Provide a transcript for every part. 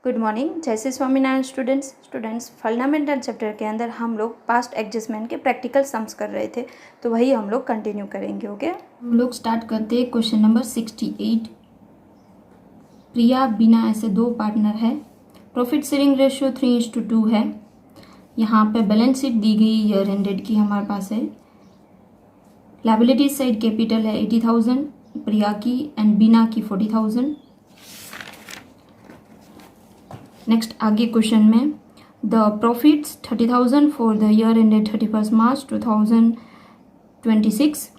Good morning. Jai Shri Swaminarayan students fundamental chapter के अंदर हम लोग पास्ट एडजस्टमेंट के प्रैक्टिकल सम्स कर रहे थे, तो वही हम लोग कंटिन्यू करेंगे। ओके, हम लोग स्टार्ट करते हैं क्वेश्चन नंबर 68। प्रिया बीना ऐसे दो पार्टनर है, प्रॉफिट शेयरिंग रेशियो 3:2 है। यहाँ पे बैलेंस शीट दी गई ईयर एंडेड की हमारे पास है। लायबिलिटी साइड कैपिटल है 80,000 प्रिया की एंड बीना की 40,000। नेक्स्ट आगे क्वेश्चन में the profits 30,000 for the year ended 31 March 2026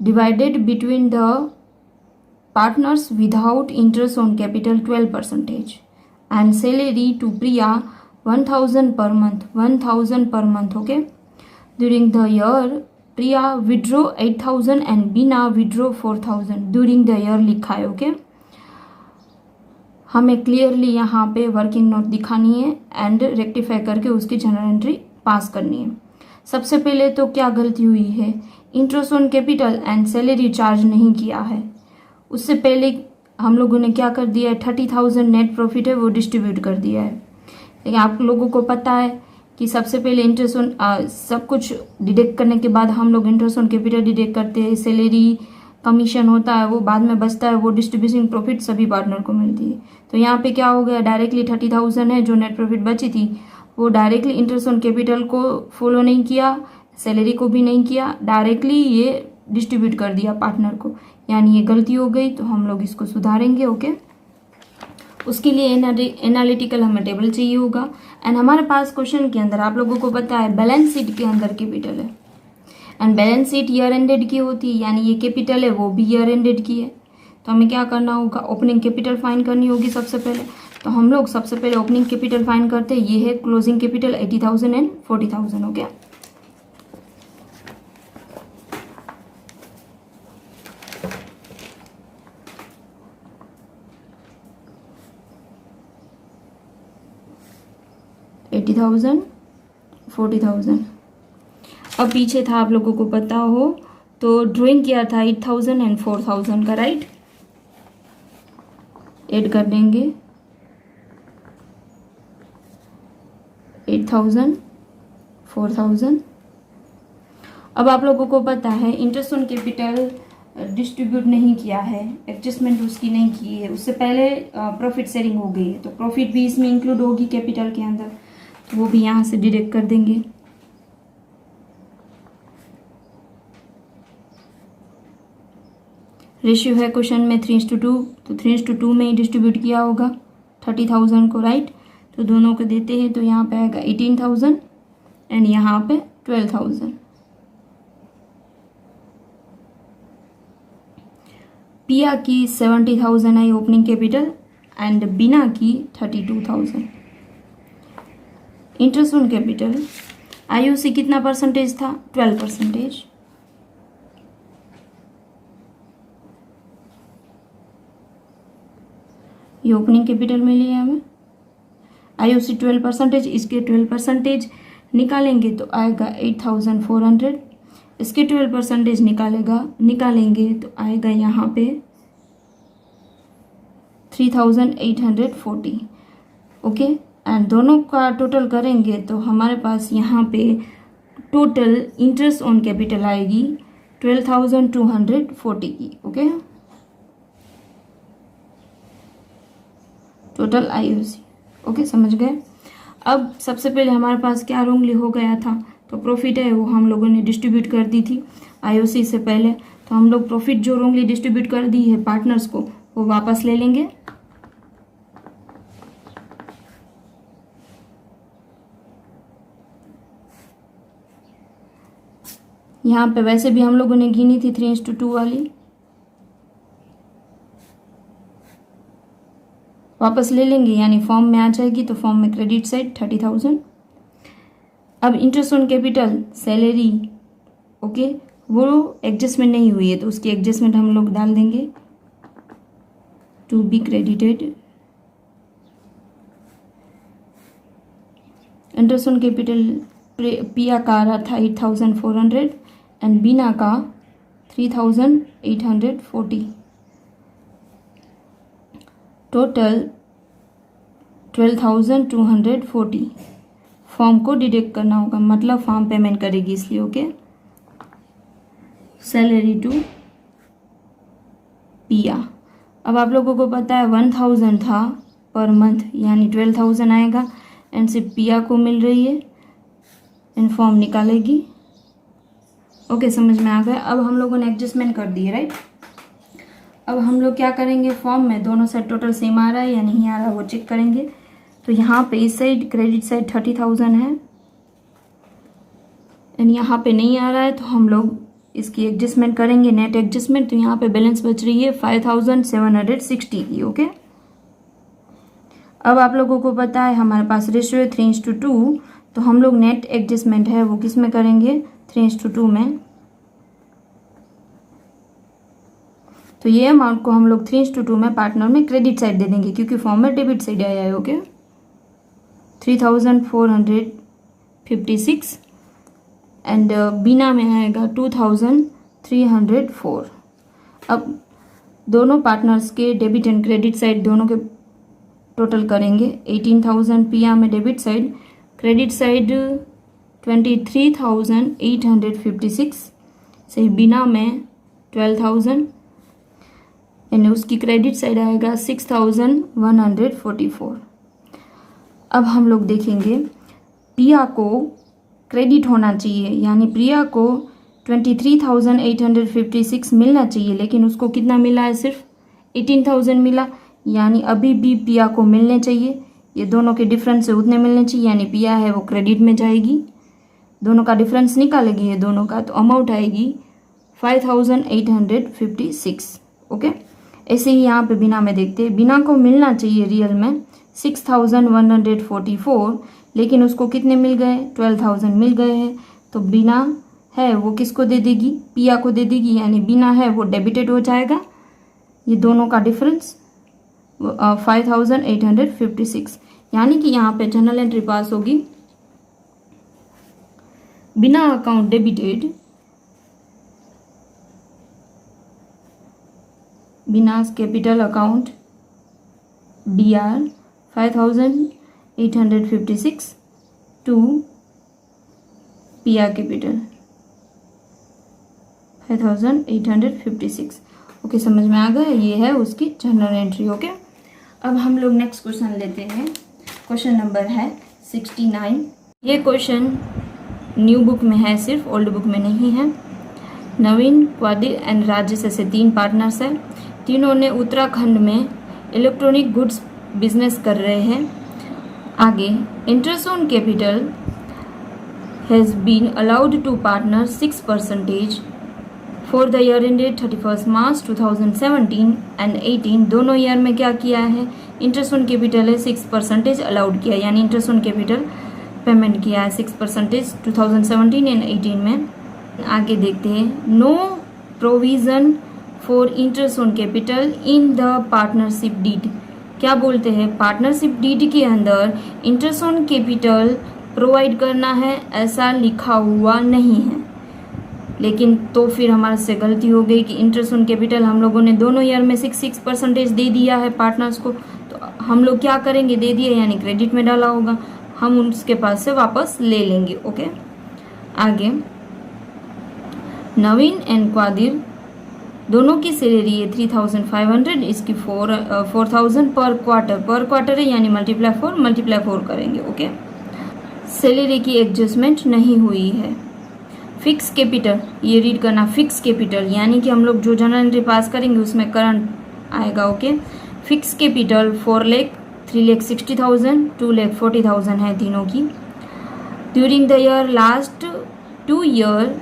divided between the partners without interest on capital 12% and salary to Priya 1,000 per month. Okay, during the year Priya withdraw 8,000 and Beena withdraw 4,000 during the year लिखा है। Okay, हमें clearly यहाँ पे working note दिखानी है and rectify करके उसकी general entry पास करनी है। सबसे पहले तो क्या गलती हुई है, interest on capital and salary charge नहीं किया है। उससे पहले हम लोगों ने क्या कर दिया है, 30,000 नेट प्रॉफिट है वो डिस्ट्रीब्यूट कर दिया है। लेकिन आप लोगों को पता है कि सबसे पहले इंटरेस्ट ऑन सब कुछ डिडक्ट करने के बाद हम लोग इंटरेस्ट ऑन कैपिटल डिडक्ट करते हैं, सैलरी कमीशन होता है वो बाद में बचता है, वो डिस्ट्रीब्यूशन प्रॉफिट सभी पार्टनर को मिलती है। तो यहाँ पे क्या हो गया, डायरेक्टली 30,000 है जो नेट प्रॉफिट बची थी वो डायरेक्टली इंटरेस्ट ऑन कैपिटल को फॉलो नहीं किया, सैलरी को भी नहीं किया, डायरेक्टली ये डिस्ट्रीब्यूट कर दिया पार्टनर को, यानी ये गलती हो गई। तो हम लोग इसको सुधारेंगे। ओके, उसके लिए एनालिटिकल हमें टेबल चाहिए होगा एंड हमारे पास क्वेश्चन के अंदर आप लोगों को पता है बैलेंस शीट के अंदर कैपिटल है and balance sheet year ended की होती है, यानी ये कैपिटल है वो भी ईयर एंडेड की है। तो हमें क्या करना होगा, ओपनिंग कैपिटल फाइंड करनी होगी सबसे पहले। तो हम लोग सबसे पहले ओपनिंग कैपिटल फाइंड करते हैं, ये है क्लोजिंग कैपिटल 80,000 एंड 40,000। ओके, $80,000 $40,000। अब पीछे था आप लोगों को पता हो तो ड्राइंग किया था 8,000 एंड 4,000 का, राइट। ऐड कर देंगे 8,000 4,000। अब आप लोगों को पता है इंटरेस्ट ऑन कैपिटल डिस्ट्रीब्यूट नहीं किया है, एडजस्टमेंट उसकी नहीं की है, उससे पहले प्रॉफिट शेयरिंग हो गई है, तो प्रॉफिट भी इसमें इंक्लूड होगी कैपिटल के अंदर, तो वो भी यहाँ से डिडक्ट कर देंगे। रेशियो है क्वेश्चन में 3:2, तो 3:2 में ही डिस्ट्रीब्यूट किया होगा 30,000 को, राइट। तो दोनों को देते हैं तो यहाँ पे आएगा 18,000 एंड यहाँ पे 12,000। पिया की 70,000 आई ओपनिंग कैपिटल एंड बीना की 32,000। इंटरेस्ट ऑन कैपिटल आईओसी कितना परसेंटेज था, 12%। ये ओपनिंग कैपिटल में लिया हमें, आईओसी 12%, इसके 12% निकालेंगे तो आएगा 8,400, इसके 12% निकालेंगे तो आएगा यहाँ पे 3,840। ओके, एंड दोनों का टोटल करेंगे तो हमारे पास यहाँ पे टोटल इंटरेस्ट ऑन कैपिटल आएगी 12,240 की। Okay, total IOC. ओके, समझ गए। अब सबसे पहले हमारे पास क्या रोंगली हो गया था, तो प्रॉफिट है वो हम लोगों ने डिस्ट्रीब्यूट कर दी थी आईओसी से पहले, तो हम लोग प्रॉफिट जो रोंगली डिस्ट्रीब्यूट कर दी है पार्टनर्स को वो वापस ले लेंगे। यहाँ पे वैसे भी हम लोगों ने गिनी थी 3:2 वाली, वापस ले लेंगे, यानी फॉर्म में आ जाएगी, तो फॉर्म में क्रेडिट साइड 30,000। अब interest on capital salary, okay, वो एडजस्टमेंट नहीं हुई है तो उसकी एडजस्टमेंट हम लोग डाल देंगे to be credited. Interest on capital Priya का आ रहा था 8,400 एंड बीना का 3,840। टोटल 12,240 फॉर्म को डिडक्ट करना होगा, मतलब फॉर्म पेमेंट करेगी इसलिए। ओके, सैलरी टू पिया। अब आप लोगों को पता है 1,000 था पर मंथ, यानी 12,000 आएगा एंड सिर्फ पिया को मिल रही है एंड फॉर्म निकालेगी। ओके, समझ में आ गया। अब हम लोगों ने एडजस्टमेंट कर दिए, राइट। अब हम लोग क्या करेंगे, फॉर्म में दोनों साइड टोटल सेम आ रहा है या नहीं आ रहा है वो चेक करेंगे। तो यहाँ पे इस साइड क्रेडिट साइड 30,000 है एंड यहाँ पे नहीं आ रहा है, तो हम लोग इसकी एडजस्टमेंट करेंगे, नेट एडजस्टमेंट। तो यहाँ पे बैलेंस बच रही है 5,760 की। ओके, अब आप लोगों को पता है हमारे पास रेशियो है 3:2, तो हम लोग नेट एडजस्टमेंट है वो किस में करेंगे, 3:2 में। तो ये अमाउंट को हम लोग 3:2 में पार्टनर में क्रेडिट साइड दे देंगे, क्योंकि फॉर्म में डेबिट साइड आया है। ओके, 3,456 एंड बीना में आएगा 2,304। अब दोनों पार्टनर्स के डेबिट एंड क्रेडिट साइड दोनों के टोटल करेंगे। 18,000 पिया में डेबिट साइड, क्रेडिट साइड 23,856, सही बीना में 12,000 एंड उसकी क्रेडिट साइड आएगा 6,144। अब हम लोग देखेंगे पिया को क्रेडिट होना चाहिए, यानी प्रिया को 23,856 मिलना चाहिए, लेकिन उसको कितना मिला है, सिर्फ 18,000 मिला, यानी अभी भी पिया को मिलने चाहिए। ये दोनों के डिफरेंस से उतने मिलने चाहिए, यानी पिया है वो क्रेडिट में जाएगी। दोनों का डिफरेंस निकालेगी ये दोनों का, तो अमाउंट आएगी 5,856। ओके, ऐसे ही यहाँ पे बिना में देखते हैं, बिना को मिलना चाहिए रियल में 6,144, लेकिन उसको कितने मिल गए, 12,000 मिल गए हैं। तो बिना है वो किसको दे देगी, पिया को दे देगी, यानी बिना है वो डेबिटेड हो जाएगा। ये दोनों का डिफरेंस 5,856, यानी कि यहाँ पे जनरल एंट्री पास होगी, बिना अकाउंट डेबिटेड, बिना कैपिटल अकाउंट BR 5,856 टू पिया कैपिटल 5,856। ओके, समझ में आ गया, ये है उसकी जनरल एंट्री। ओके, अब हम लोग नेक्स्ट क्वेश्चन लेते हैं। क्वेश्चन नंबर है 69। ये क्वेश्चन न्यू बुक में है, सिर्फ ओल्ड बुक में नहीं है। नवीन, क्वादिर एंड राजेश ऐसे 3 पार्टनर्स हैं। तीनों ने उत्तराखंड में इलेक्ट्रॉनिक गुड्स बिजनेस कर रहे हैं। आगे, interest on capital has been allowed to partner 6% for the year ended 31 March 2017 and 18। दोनों ईयर में क्या किया है, इंटरेस्ट ऑन कैपिटल है 6% अलाउड किया, यानी इंटरेस्ट ऑन कैपिटल पेमेंट किया है 6% 2017 एंड 18 में। आगे देखते हैं, no provision for interest on capital in the partnership deed. क्या बोलते हैं, पार्टनरशिप डीड के अंदर इंटरेस्ट ऑन कैपिटल प्रोवाइड करना है ऐसा लिखा हुआ नहीं है। लेकिन तो फिर हमारे से गलती हो गई कि इंटरेस्ट ऑन कैपिटल हम लोगों ने दोनों ईयर में 6% दे दिया है पार्टनर्स को, तो हम लोग क्या करेंगे, दे दिए यानी क्रेडिट में डाला होगा, हम उसके पास से वापस ले लेंगे। ओके, आगे, नवीन एंड क्वादिर दोनों की सैलरी है 3,500, इसकी 4,000 पर क्वार्टर है, यानी मल्टीप्लाई 4 करेंगे। ओके, सैलरी की एडजस्टमेंट नहीं हुई है। फिक्स कैपिटल, ये रीड करना, फिक्स कैपिटल यानी कि हम लोग जो जनरल एंट्री पास करेंगे उसमें करंट आएगा। ओके, फिक्स कैपिटल 4 लाख, 3,60,000, 2,40,000 है तीनों की। During the year last 2 year,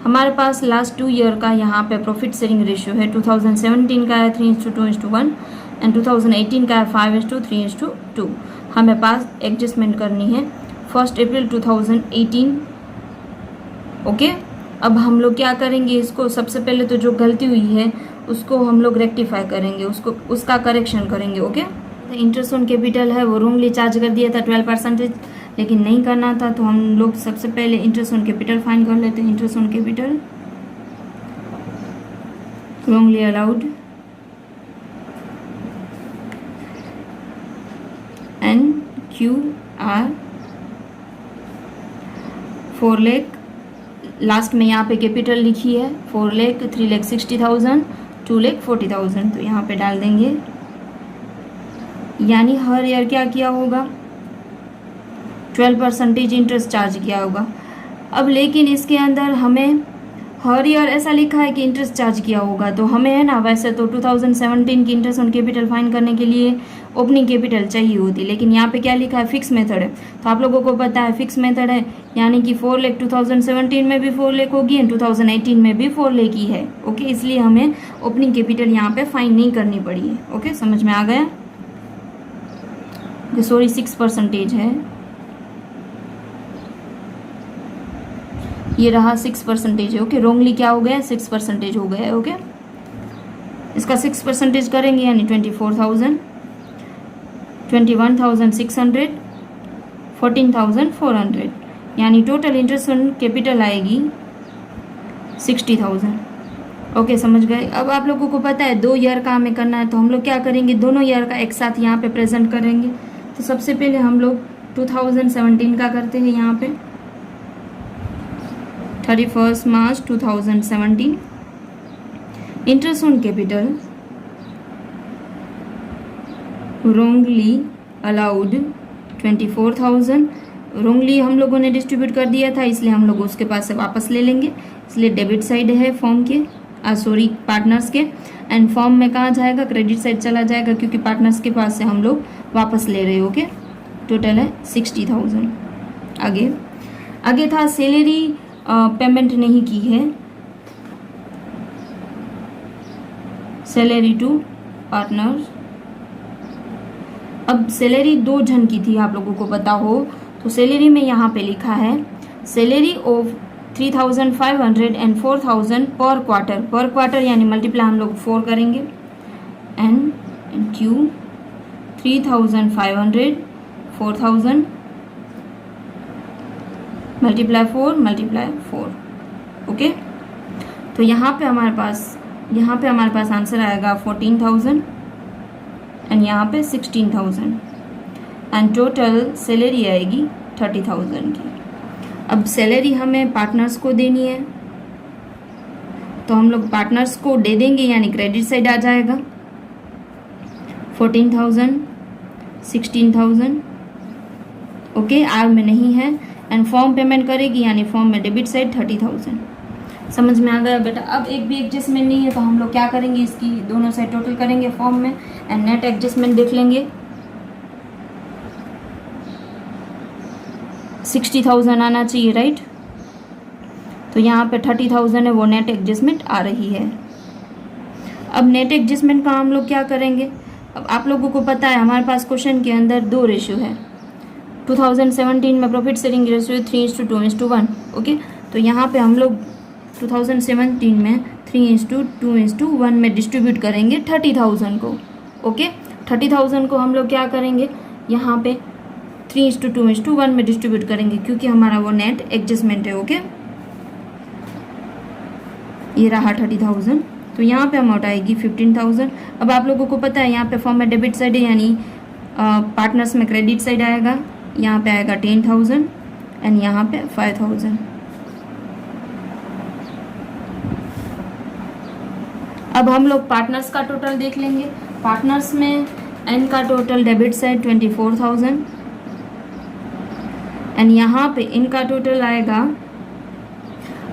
हमारे पास लास्ट 2 ईयर का यहाँ पे प्रॉफिट शेयरिंग रेशियो है। 2017 का है 3:2:1 एंड 2018 का है 5:3:2। हमें पास एडजस्टमेंट करनी है 1 अप्रैल 2018। ओके, अब हम लोग क्या करेंगे, इसको सबसे पहले तो जो गलती हुई है उसको हम लोग रेक्टिफाई करेंगे, उसका करेक्शन करेंगे। ओके, इंटरेस्ट ऑन कैपिटल है वो रोंगली चार्ज कर दिया था 12%, लेकिन नहीं करना था, तो हम लोग सबसे पहले इंटरेस्ट ऑन कैपिटल फाइंड कर लेते हैं। Interest on capital wrongly allowed QR 4 lakh, last में यहाँ पे कैपिटल लिखी है 4 लाख, 3,60,000, 2,40,000, तो यहाँ पे डाल देंगे। यानी हर ईयर क्या किया होगा, 12% इंटरेस्ट चार्ज किया होगा। अब लेकिन इसके अंदर हमें हर ईयर ऐसा लिखा है कि इंटरेस्ट चार्ज किया होगा, तो हमें है ना, वैसे तो 2017 की इंटरेस्ट ऑन कैपिटल फाइंड करने के लिए ओपनिंग कैपिटल चाहिए होती, लेकिन यहाँ पे क्या लिखा है, फिक्स मेथड है। तो आप लोगों को पता है फिक्स मेथड है, यानी कि 4 लाख 2017 में भी 4 लाख होगी एंड 2018 में भी 4 लाख ही है। ओके, इसलिए हमें ओपनिंग कैपिटल यहाँ पे फाइंड नहीं करनी पड़ी है। ओके, समझ में आ गया। सॉरी 6% है, ये रहा 6% है। ओके, रोंगली क्या हो गया, 6% हो गया है। ओके, इसका 6% करेंगे यानी 24,000, 21,600, 14,400, यानी टोटल इंटरेस्ट ऑन कैपिटल आएगी 60,000। ओके, समझ गए। अब आप लोगों को पता है 2 ईयर का हमें करना है, तो हम लोग क्या करेंगे, दोनों ईयर का एक साथ यहाँ पे प्रेजेंट करेंगे। तो सबसे पहले हम लोग 2017 का करते हैं, यहाँ पे 31 March 2017, interest on capital wrongly allowed 24,000। Wrongly हम लोगों ने डिस्ट्रीब्यूट कर दिया था, इसलिए हम लोग उसके पास से वापस ले लेंगे, इसलिए डेबिट साइड है फॉर्म के, सॉरी पार्टनर्स के, एंड फॉर्म में कहाँ जाएगा, क्रेडिट साइड चला जाएगा, क्योंकि पार्टनर्स के पास से हम लोग वापस ले रहे हो। ओके, टोटल है 60,000। आगे था सैलरी पेमेंट नहीं की है, सैलरी टू पार्टनर्स। अब सैलरी 2 जन की थी, आप लोगों को पता हो, तो सैलरी में यहाँ पे लिखा है सैलरी ऑफ 3,500 एंड 4,000 पर क्वार्टर, यानी मल्टीप्लाई हम लोग 4 करेंगे, एन क्यू 3,500 4,000 मल्टीप्लाई 4। ओके, तो यहाँ पे हमारे पास आंसर आएगा 14,000 एंड यहाँ पे 16,000 एंड टोटल सैलरी आएगी 30,000 की। अब सैलरी हमें पार्टनर्स को देनी है, तो हम लोग पार्टनर्स को दे देंगे, यानी क्रेडिट साइड आ जाएगा 14,000, 16,000। ओके, आर में नहीं है, एंड फॉर्म पेमेंट करेगी, यानी फॉर्म में डेबिट साइड 30,000। समझ में आ गया बेटा। अब एक भी एडजस्टमेंट नहीं है, तो हम लोग क्या करेंगे, इसकी दोनों साइड टोटल करेंगे फॉर्म में एंड नेट एडजस्टमेंट देख लेंगे। 60,000 आना चाहिए, राइट। तो यहाँ पे 30,000 है, वो नेट एडजस्टमेंट आ रही है। अब नेट एडजस्टमेंट का हम लोग क्या करेंगे, अब आप लोगों को पता है हमारे पास क्वेश्चन के अंदर 2 रेशियो है। 2017 में प्रॉफिट शेयरिंग रेशियो 3:2:1। ओके, तो यहाँ पे हम लोग 2017 में 3:2:1 में डिस्ट्रीब्यूट करेंगे 30,000 को। ओके, 30,000 को हम लोग क्या करेंगे, यहाँ पे 3:2:1 में डिस्ट्रीब्यूट करेंगे, क्योंकि हमारा वो नेट एडजस्टमेंट है। ओके, ये रहा 30,000, तो यहाँ पे अमाउंट आएगी 15,000। अब आप लोगों को पता है यहाँ पे फॉर्म में डेबिट साइड है, यानी पार्टनर्स में क्रेडिट साइड आएगा, यहाँ पे आएगा 10,000 एंड यहाँ पे 5,000। अब हम लोग पार्टनर्स का टोटल देख लेंगे। पार्टनर्स में एन का टोटल डेबिट साइड 24,000 एंड यहाँ पे इनका टोटल आएगा।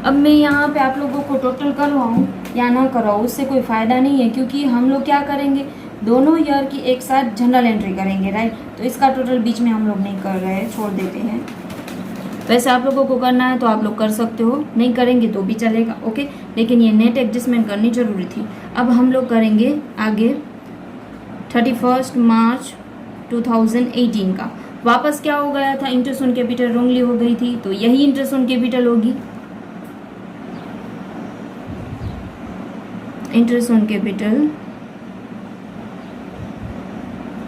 अब मैं यहाँ पे आप लोगों को टोटल करवाऊँ या ना करवाऊँ, उससे कोई फ़ायदा नहीं है, क्योंकि हम लोग क्या करेंगे, दोनों ईयर की एक साथ जनरल एंट्री करेंगे, राइट। तो इसका टोटल बीच में हम लोग नहीं कर रहे हैं, छोड़ देते हैं। वैसे आप लोगों को करना है तो आप लोग कर सकते हो, नहीं करेंगे तो भी चलेगा। ओके, लेकिन ये नेट एडजस्टमेंट करनी जरूरी थी। अब हम लोग करेंगे आगे 31 मार्च 2018 का। वापस क्या हो गया था, इंटरेस्ट ऑन कैपिटल रोंगली हो गई थी, तो यही इंटरेस्ट ऑन कैपिटल होगी। Interest on capital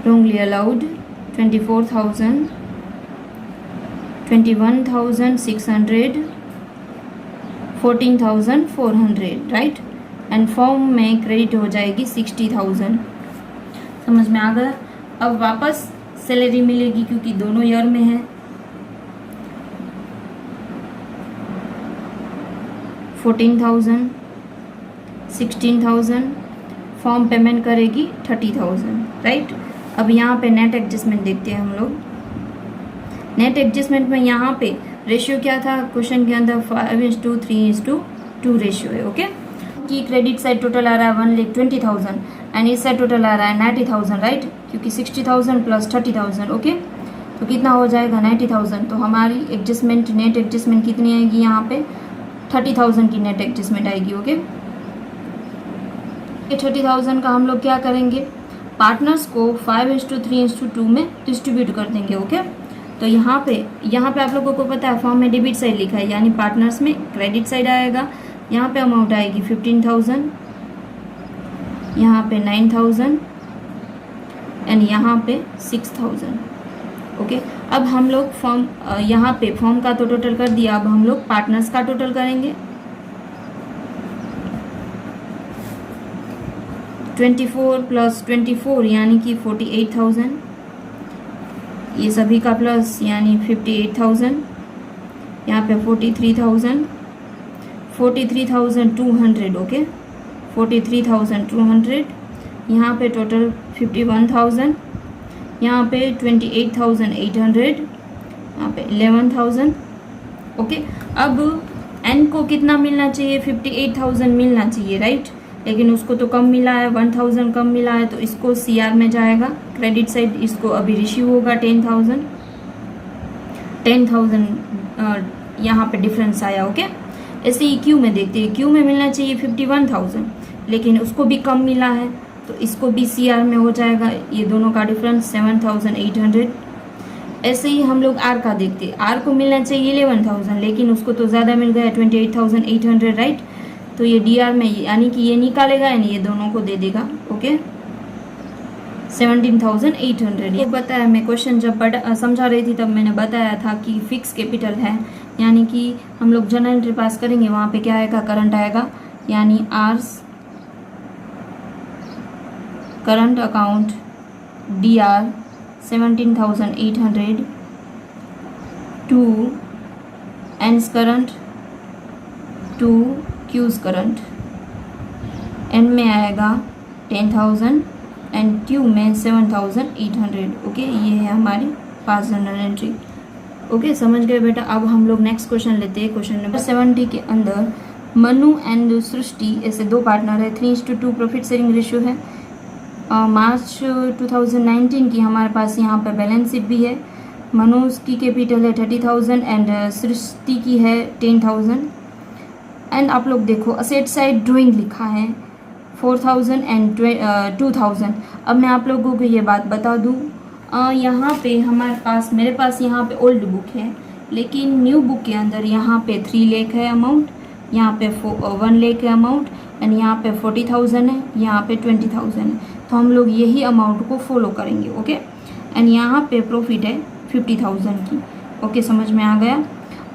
wrongly allowed 24,000, 21,600, 14,400, right. And form में क्रेडिट हो जाएगी 60,000। समझ में आ गया। अब वापस सैलरी मिलेगी क्योंकि दोनों ईयर में है 14,000, 16,000, फॉर्म पेमेंट करेगी 30,000, राइट। अब यहाँ पे नेट एडजस्टमेंट देखते हैं हम लोग। नेट एडजस्टमेंट में यहाँ पे रेशियो क्या था क्वेश्चन के अंदर, 5:3:2 रेशियो है, ओके। कि क्रेडिट साइड टोटल आ रहा है 1,20,000 एंड इस साइड टोटल आ रहा है 90,000, राइट, क्योंकि 60,000 प्लस 30,000, ओके। तो कितना हो जाएगा 90,000। तो हमारी एडजस्टमेंट नेट एडजस्टमेंट कितनी आएगी यहाँ पे 30,000 की नेट एडजस्टमेंट आएगी, ओके। 30,000 का हम लोग क्या करेंगे, पार्टनर्स को 5:3:2 में डिस्ट्रीब्यूट कर देंगे, ओके। तो यहाँ पे आप लोगों को पता है फॉर्म में डेबिट साइड लिखा है, यानी पार्टनर्स में क्रेडिट साइड आएगा। यहाँ पे अमाउंट आएगी 15,000, यहाँ पे 9,000 एंड यहाँ पे 6,000, ओके। अब हम लोग फॉर्म यहाँ पे फॉर्म का तो टोटल कर दिया, अब हम लोग पार्टनर्स का टोटल करेंगे। 24 प्लस 24 यानी कि 48,000, ये सभी का प्लस यानी 58,000, यहाँ पे 43,200, ओके, 43,200, यहाँ पे टोटल 51,000, यहाँ पे 28,800, यहाँ पे 11,000, ओके। अब एन को कितना मिलना चाहिए, 58,000 मिलना चाहिए, राइट, लेकिन उसको तो कम मिला है, 1,000 कम मिला है, तो इसको CR में जाएगा क्रेडिट साइड, इसको अभी रिसीव होगा 10,000 यहाँ पे डिफरेंस आया, ओके। ऐसे ही क्यू में देखते हैं, क्यू में मिलना चाहिए 51,000 लेकिन उसको भी कम मिला है, तो इसको भी CR में हो जाएगा, ये दोनों का डिफरेंस 7,800। ऐसे ही हम लोग आर का देखते हैं, आर को मिलना चाहिए 11,000 लेकिन उसको तो ज़्यादा मिल गया 28,800, राइट। तो ये DR में यानी कि ये निकालेगा यानी ये दोनों को दे देगा, ओके, 17,800। ये बताया मैं क्वेश्चन जब समझा रही थी तब मैंने बताया था कि फिक्स कैपिटल है, यानी कि हम लोग जनरल एंट्री पास करेंगे वहाँ पे क्या आएगा, करंट आएगा, यानी R's current account DR 17,800 to ends current to Q's current, N में आएगा 10,000 एंड क्यू में 7,800, ओके। ये है हमारी पास जनरल एंट्री, ओके, समझ गए बेटा। अब हम लोग नेक्स्ट क्वेश्चन लेते हैं, क्वेश्चन नंबर 70 के अंदर मनु एंड सृष्टि ऐसे दो पार्टनर है, 3:2 प्रॉफिट शेयरिंग रेशियो है। मार्च 2019 की हमारे पास यहाँ पे बैलेंस शीट भी है। मनु की कैपिटल है 30,000 एंड सृष्टि की है 10,000 एंड आप लोग देखो असेट साइड ड्राइंग लिखा है 4,000 एंड 2,000। अब मैं आप लोगों को ये बात बता दूँ, यहाँ पे हमारे पास मेरे पास यहाँ पे ओल्ड बुक है, लेकिन न्यू बुक के अंदर यहाँ पे 3 लाख है अमाउंट, यहाँ पे 1 लाख है अमाउंट एंड यहाँ पे 40,000 है, यहाँ पे 20,000 है। तो हम लोग यही अमाउंट को फॉलो करेंगे, ओके। एंड यहाँ पे प्रॉफिट है 50,000 की, ओके, समझ में आ गया।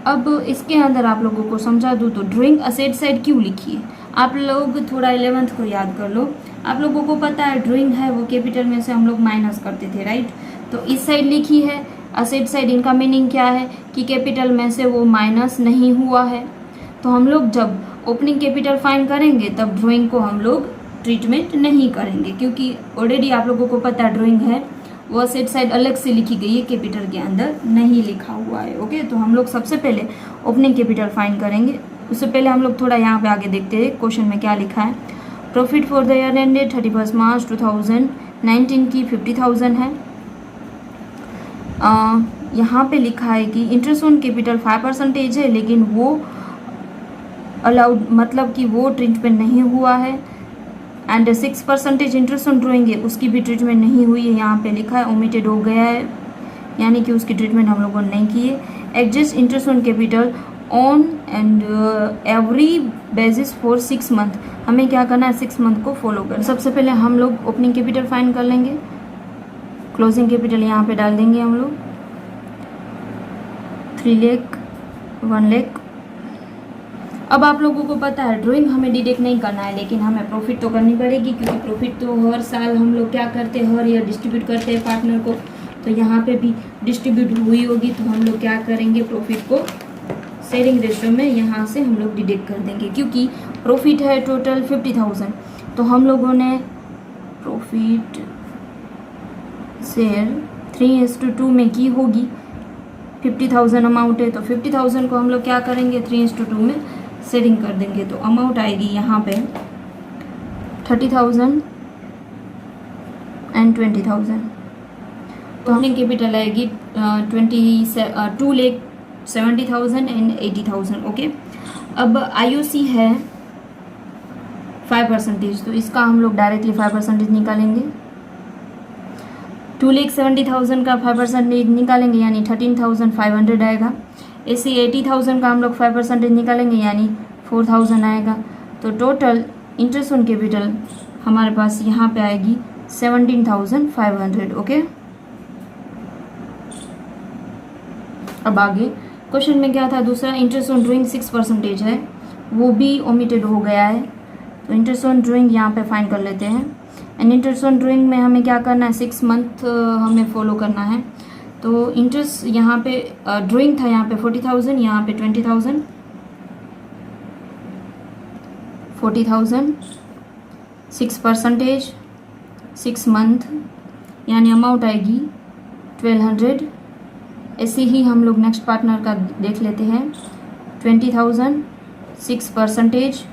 अब इसके अंदर आप लोगों को समझा दूँ तो ड्राइंग असेट साइड क्यों लिखी है, आप लोग थोड़ा 11th को याद कर लो। आप लोगों को पता है ड्राइंग है वो कैपिटल में से हम लोग माइनस करते थे, राइट। तो इस साइड लिखी है असेट साइड, इनका मीनिंग क्या है कि कैपिटल में से वो माइनस नहीं हुआ है। तो हम लोग जब ओपनिंग कैपिटल फाइंड करेंगे तब ड्राइंग को हम लोग ट्रीटमेंट नहीं करेंगे, क्योंकि ऑलरेडी आप लोगों को पता है ड्राइंग है वो असेट साइड अलग से लिखी गई है, कैपिटल के अंदर नहीं लिखा हुआ है, ओके। तो हम लोग सबसे पहले ओपनिंग कैपिटल फाइंड करेंगे। उससे पहले हम लोग थोड़ा यहाँ पे आगे देखते हैं क्वेश्चन में क्या लिखा है। Profit for the year ended 31 मार्च 2019 की 50,000 है। यहाँ पे लिखा है कि इंटरेस्ट ऑन कैपिटल 5% है, लेकिन वो अलाउड मतलब कि वो ट्रीटमेंट नहीं हुआ है। एंड 6% इंटरेस्ट ऑन ड्राइंग है, उसकी भी ट्रीटमेंट नहीं हुई है, यहाँ पे लिखा है ओमिटेड हो गया है, यानी कि उसकी ट्रीटमेंट हम लोगों ने नहीं की है। Adjust interest on capital on and every basis for 6 month, हमें क्या करना है 6 मंथ को फॉलो करना। सबसे पहले हम लोग ओपनिंग कैपिटल फाइंड कर लेंगे, क्लोजिंग कैपिटल यहाँ पे डाल देंगे हम लोग 3 लाख 1 लाख। अब आप लोगों को पता है ड्राइंग हमें डिडक्ट नहीं करना है, लेकिन हमें प्रॉफिट तो करनी पड़ेगी, क्योंकि प्रॉफिट तो हर साल हम लोग क्या करते हैं, हर ईयर डिस्ट्रीब्यूट करते हैं पार्टनर को। तो यहाँ पे भी डिस्ट्रीब्यूट हुई होगी, तो हम लोग क्या करेंगे, प्रॉफिट को शेयरिंग रेशियो में यहाँ से हम लोग डिडक्ट कर देंगे, क्योंकि प्रॉफिट है टोटल 50,000, तो हम लोगों ने प्रॉफिट शेयर 3:2 में की होगी। 50,000 अमाउंट है, तो 50,000 को हम लोग क्या करेंगे, 3:2 में शेयरिंग कर देंगे। तो अमाउंट आएगी यहाँ पे 30,000 एंड 20,000। तो हमें कैपिटल आएगी 2,70,000 एंड 80,000। ओके, अब IOC है 5%, तो इसका हम लोग डायरेक्टली 5% निकालेंगे। 2,70,000 का 5% निकालेंगे यानी 13,500 आएगा। ऐसे 80,000 का हम लोग 5% निकालेंगे यानी 4,000 आएगा। तो टोटल इंटरेस्ट ऑन कैपिटल हमारे पास यहाँ पे आएगी 17,500। ओके, अब आगे क्वेश्चन में क्या था, दूसरा इंटरेस्ट ऑन ड्राइंग 6% है, वो भी ओमिटेड हो गया है। तो इंटरेस्ट ऑन ड्राइंग यहाँ पे फाइंड कर लेते हैं। एंड इंटरेस्ट ऑन ड्राइंग में हमें क्या करना है, 6 मंथ हमें फॉलो करना है। तो इंटरेस्ट यहाँ पे ड्राइंग था यहाँ पे 40,000, यहाँ पे 20,000, 40,000, 6%, 6 मंथ यानी अमाउंट आएगी 1,200। ऐसे ही हम लोग नेक्स्ट पार्टनर का देख लेते हैं। 20,000, 6%,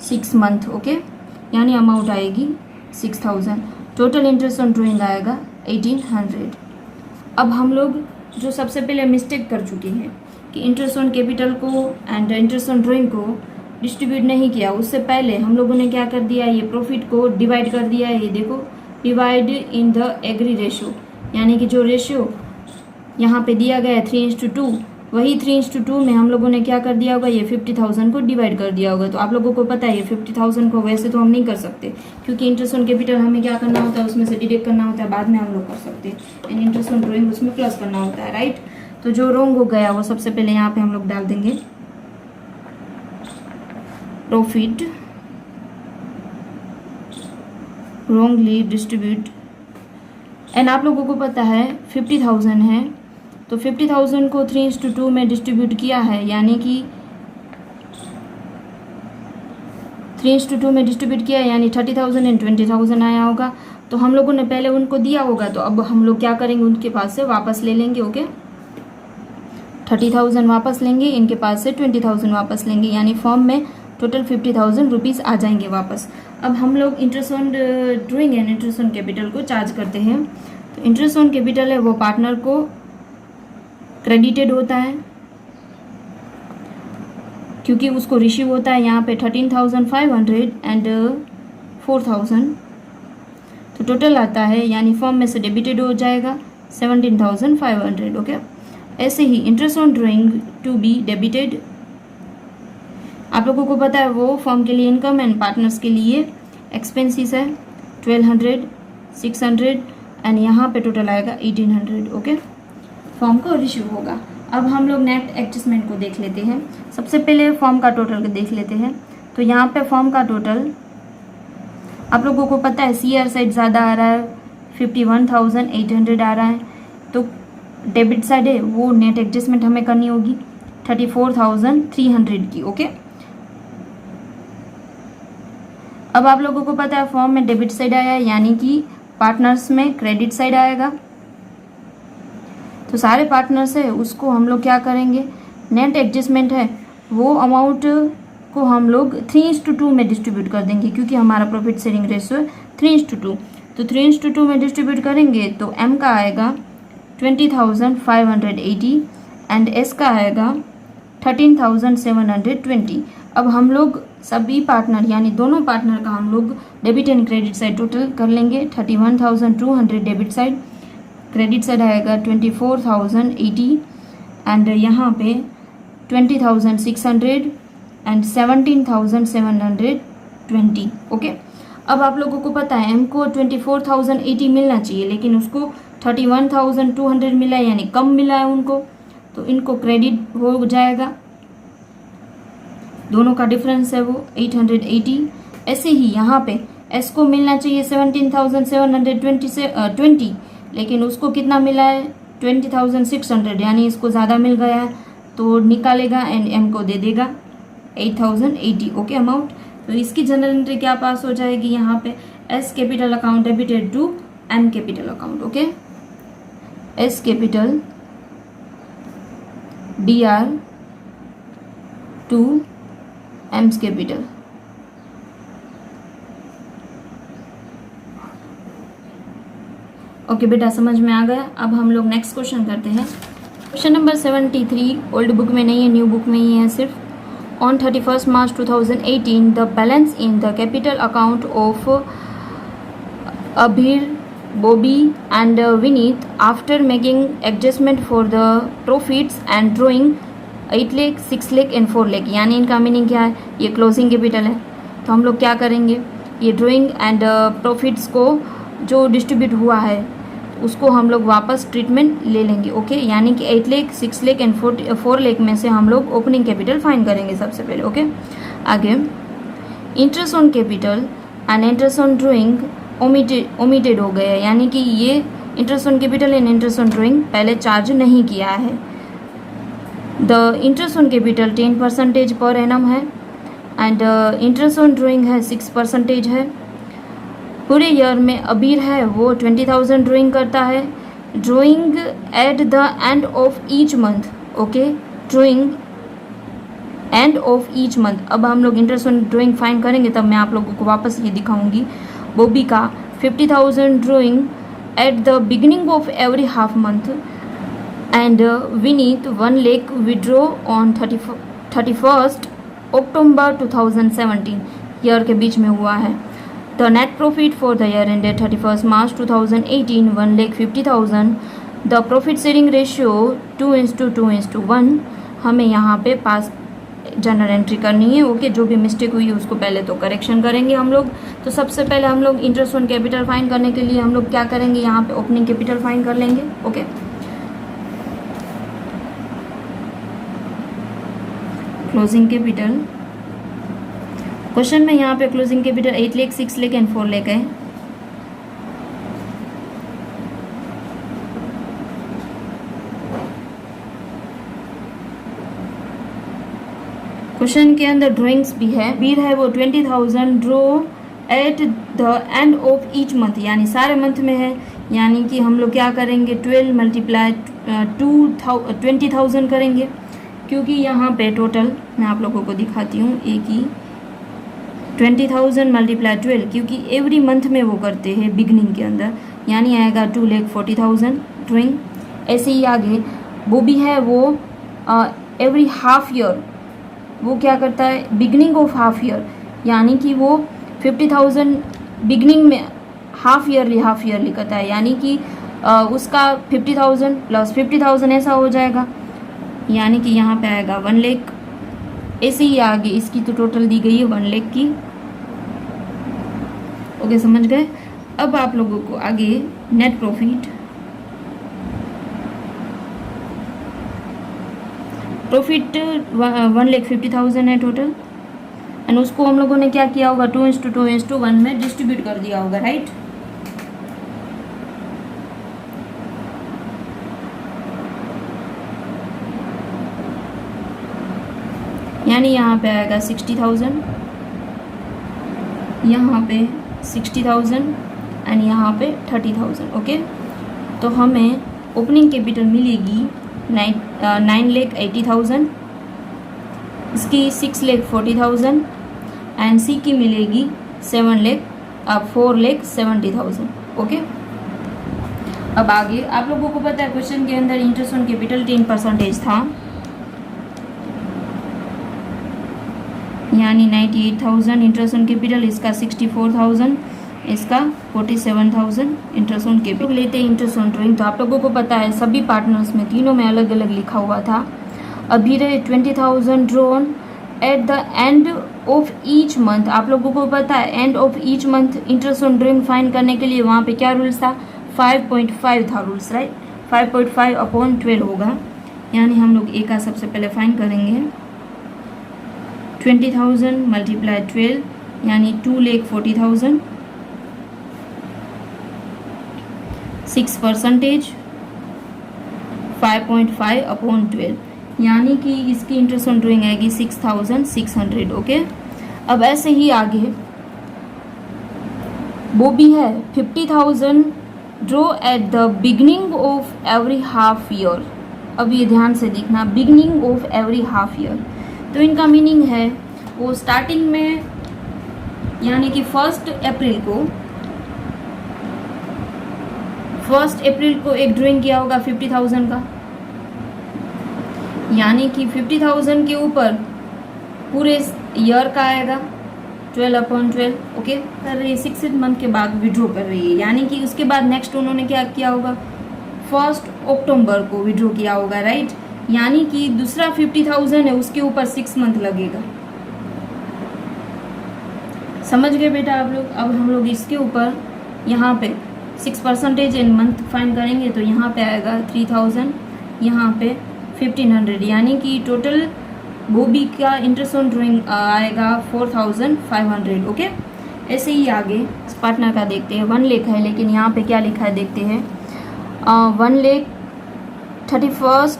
6 मंथ। ओके, यानी अमाउंट आएगी 6,000। टोटल इंटरेस्ट ऑन ड्राइंग आएगा 1,800। अब हम लोग जो सबसे पहले मिस्टेक कर चुके हैं कि इंटरेस्ट ऑन कैपिटल को एंड इंटरेस्ट ऑन ड्राइंग को डिस्ट्रीब्यूट नहीं किया, उससे पहले हम लोगों ने क्या कर दिया, ये प्रॉफिट को डिवाइड कर दिया है। ये देखो, divide in the agree ratio, यानी कि जो रेशियो यहाँ पे दिया गया है 3:2, वही 3:2 में हम लोगों ने क्या कर दिया होगा, ये 50,000 को डिवाइड कर दिया होगा। तो आप लोगों को पता है ये 50,000 को वैसे तो हम नहीं कर सकते, क्योंकि इंटरेस्ट ऑन कैपिटल हमें क्या करना होता है, उसमें से डिडक्ट करना होता है, बाद में हम लोग कर सकते हैं। एंड इंटरेस्ट ऑन ड्राइंग उसमें प्लस करना होता है, राइट। तो जो रॉन्ग हो गया वो सबसे पहले यहाँ पे हम लोग डाल देंगे, प्रॉफिट रॉन्गली डिस्ट्रीब्यूट। एंड आप लोगों को पता है 50,000 है, तो 50,000 को 3:2 में डिस्ट्रीब्यूट किया है, यानी कि 3:2 में डिस्ट्रीब्यूट किया है यानी 30,000 एंड 20,000 आया होगा। तो हम लोगों ने पहले उनको दिया होगा, तो अब हम लोग क्या करेंगे, उनके पास से वापस ले लेंगे। ओके, 30,000 वापस लेंगे, इनके पास से 20,000 वापस लेंगे, यानी फॉर्म में टोटल 50,000 रुपीज़ आ जाएंगे वापस। अब हम लोग interest on drawing and interest on capital को चार्ज करते हैं। तो इंटरेस्ट ऑन कैपिटल है वो पार्टनर को क्रेडिटेड होता है, क्योंकि उसको रिसीव होता है यहाँ पे 13,500 एंड 4,000, तो टोटल आता है, यानी फॉर्म में से डेबिटेड हो जाएगा 17,500। ओके, ऐसे ही interest on drawing to be debited, आप लोगों को पता है वो फॉर्म के लिए इनकम एंड पार्टनर्स के लिए एक्सपेंसेस है 1,200, 600 एंड यहाँ पे टोटल आएगा 1,800। ओके, फॉर्म को रिसीव होगा। अब हम लोग नेट एडजस्टमेंट को देख लेते हैं। सबसे पहले फॉर्म का टोटल देख लेते हैं। तो यहाँ पे फॉर्म का टोटल आप लोगों को पता है CR साइड ज़्यादा आ रहा है, 51,800 आ रहा है, तो डेबिट साइड है वो नेट एडजस्टमेंट हमें करनी होगी 34,300 की। ओके, अब आप लोगों को पता है फॉर्म में डेबिट साइड आया है, यानी कि पार्टनर्स में क्रेडिट साइड आएगा। तो सारे पार्टनर्स है उसको हम लोग क्या करेंगे, नेट एडजस्टमेंट है वो अमाउंट को हम लोग 3:2 में डिस्ट्रीब्यूट कर देंगे, क्योंकि हमारा प्रॉफिट शेयरिंग रेशियो है 3:2। तो 3:2 में डिस्ट्रीब्यूट करेंगे तो M का आएगा 20,580 एंड S का आएगा 13,720। अब हम लोग सभी पार्टनर यानी दोनों पार्टनर का हम लोग debit and credit side total कर लेंगे। 31,200 डेबिट साइड, क्रेडिट साइड आएगा 24,080 एंड यहाँ पे 20,600 एंड 17,720। ओके, अब आप लोगों को पता है M को 24,080 मिलना चाहिए, लेकिन उसको 31,200 मिला है, यानी कम मिला है उनको, तो इनको क्रेडिट हो जाएगा। दोनों का डिफरेंस है वो 880। ऐसे ही यहाँ पे S को मिलना चाहिए 17,720, लेकिन उसको कितना मिला है 20,600, यानी इसको ज़्यादा मिल गया है, तो निकालेगा एंड एम को दे देगा 8,080। ओके अमाउंट, तो इसकी जनरल एंट्री क्या पास हो जाएगी यहाँ पे, S capital account debited to M capital account. Okay, S capital D R to M's capital. Okay बेटा, समझ में आ गया। अब हम लोग नेक्स्ट क्वेश्चन करते हैं। क्वेश्चन नंबर 73 ओल्ड बुक में नहीं है, न्यू बुक में ही है सिर्फ। On 31 March 2018 the balance in the capital account of Abhir, Bobby and Vineet after making adjustment for the profits and drawing 8 lakh, 6 lakh and 4 lakh. यानी इनका मीनिंग क्या है, ये क्लोजिंग कैपिटल है, तो हम लोग क्या करेंगे, ये ड्रॉइंग एंड प्रॉफिट्स को जो डिस्ट्रीब्यूट हुआ है उसको हम लोग वापस ट्रीटमेंट ले लेंगे। ओके, यानी कि 8 लाख, 6 लाख एंड 4 लाख में से हम लोग ओपनिंग कैपिटल फाइंड करेंगे सबसे पहले। ओके, आगे interest on capital and interest on drawing omitted हो गया, यानी कि ये interest on capital and interest on drawing पहले चार्ज नहीं किया है। The interest on capital 10% per annum है एंड इंटरेस्ट ऑन ड्रॉइंग है 6% है। पूरे ईयर में अबीर है वो 20,000 ड्राइंग करता है, drawing at the end of each month. Okay, drawing end of each month. अब हम लोग इंटरेस्ट ऑन ड्राइंग फाइंड करेंगे, तब मैं आप लोगों को वापस ये दिखाऊंगी। बॉबी का 50,000 drawing at the beginning of every half month and Vineet 1 lakh withdraw on 31 October 2017, year के बीच में हुआ है। The net profit for the year ended 31st March 2018 1,50,000। The profit sharing ratio 2:2:1। हमें यहाँ पे पास जनरल एंट्री करनी है। ओके, जो भी मिस्टेक हुई है उसको पहले तो करेक्शन करेंगे हम लोग। तो सबसे पहले हम लोग इंटरेस्ट ऑन कैपिटल फाइंड करने के लिए हम लोग क्या करेंगे, यहाँ पे ओपनिंग कैपिटल फाइंड कर लेंगे। ओके, क्लोजिंग कैपिटल, क्वेश्चन में यहाँ पे closing capital 8 lakh, 6 lakh and 4 lakh है। क्वेश्चन के अंदर ड्राइंग्स भी है, बीर है वो 20,000 draw at the end of each month, यानी सारे मंथ में है, यानी कि हम लोग क्या करेंगे 12 मल्टीप्लाई 20,000 करेंगे, क्योंकि यहाँ पे टोटल मैं आप लोगों को दिखाती हूँ एक ही 20,000 मल्टीप्लाई 12, क्योंकि एवरी मंथ में वो करते हैं बिगनिंग के अंदर, यानी आएगा 2,40,000 ड्राइंग। ऐसे ही आगे बॉबी है वो एवरी हाफ ईयर वो क्या करता है, बिगनिंग ऑफ हाफ ईयर, यानी कि वो 50,000 बिगनिंग में हाफ ईयरली करता है, यानी कि उसका 50,000 प्लस 50,000 ऐसा हो जाएगा, यानी कि यहाँ पे आएगा 1 लाख। ऐसे ही आगे इसकी तो टोटल दी गई है 1 लाख की। ओके, समझ गए। अब आप लोगों को आगे नेट प्रॉफिट 1,50,000 है टोटल, एंड उसको हम लोगों ने क्या किया होगा 2:2:1 में डिस्ट्रीब्यूट कर दिया होगा, राइट। यानी यहाँ पे आएगा 60,000, यहाँ पे 60,000 एंड यहाँ पे 30,000। ओके, तो हमें ओपनिंग कैपिटल मिलेगी 9,80,000, इसकी 6,40,000 एंड सी की मिलेगी 4,70,000। ओके, अब आगे आप लोगों को पता है क्वेश्चन के अंदर इंटरेस्ट ऑन कैपिटल 10% था, यानी 98,000 इंटरेस्ट ऑन कैपिटल, इसका 64,000, इसका 47,000 इंटरेस्ट ऑन कैपिटल। लेते हैं इंटरेस्ट ऑन ड्राइंग। तो आप लोगों को पता है सभी पार्टनर्स में तीनों में अलग अलग लिखा हुआ था। अभी रहे 20,000 drawn at the end of each month. आप लोगों को पता है end of each month interest on drawing find करने के लिए वहाँ पे क्या रूल्स था, 5.5 था रूल्स, राइट। 5.5/12 होगा, यानी हम लोग ए का सबसे पहले फाइंड करेंगे 20,000 मल्टीप्लाई 12, यानी 2,40,000। 6%, 5.5/12, यानी कि इसकी इंटरेस्ट ऑन ड्राइंग आएगी 6,600। ओके, अब ऐसे ही आगे वो भी है 50,000 draw at the beginning of every half year. अब ये ध्यान से देखना, beginning of every half year, तो इनका मीनिंग है वो स्टार्टिंग में, यानी कि 1 अप्रैल को एक ड्राइंग किया होगा 50,000 का, यानी कि 50,000 के ऊपर पूरे ईयर का आएगा 12/12। ओके, कर रही है 6 मंथ के बाद विड्रॉ कर रही है, यानी कि उसके बाद नेक्स्ट उन्होंने क्या किया होगा, 1 अक्टूबर को विड्रॉ किया होगा, राइट। यानी कि दूसरा 50,000 है उसके ऊपर 6 मंथ लगेगा। समझ गए बेटा आप लोग। अब हम लोग इसके ऊपर यहाँ पे 6% इन मंथ फाइंड करेंगे, तो यहाँ पे आएगा 3,000, यहाँ पे 1,500, यानी कि टोटल वो भी का इंटरेस्ट ऑन ड्राइंग आएगा 4,500। ओके, ऐसे ही आगे पार्टनर का देखते हैं। 1 लाख है, लेकिन यहाँ पे क्या लिखा है देखते हैं। 1,31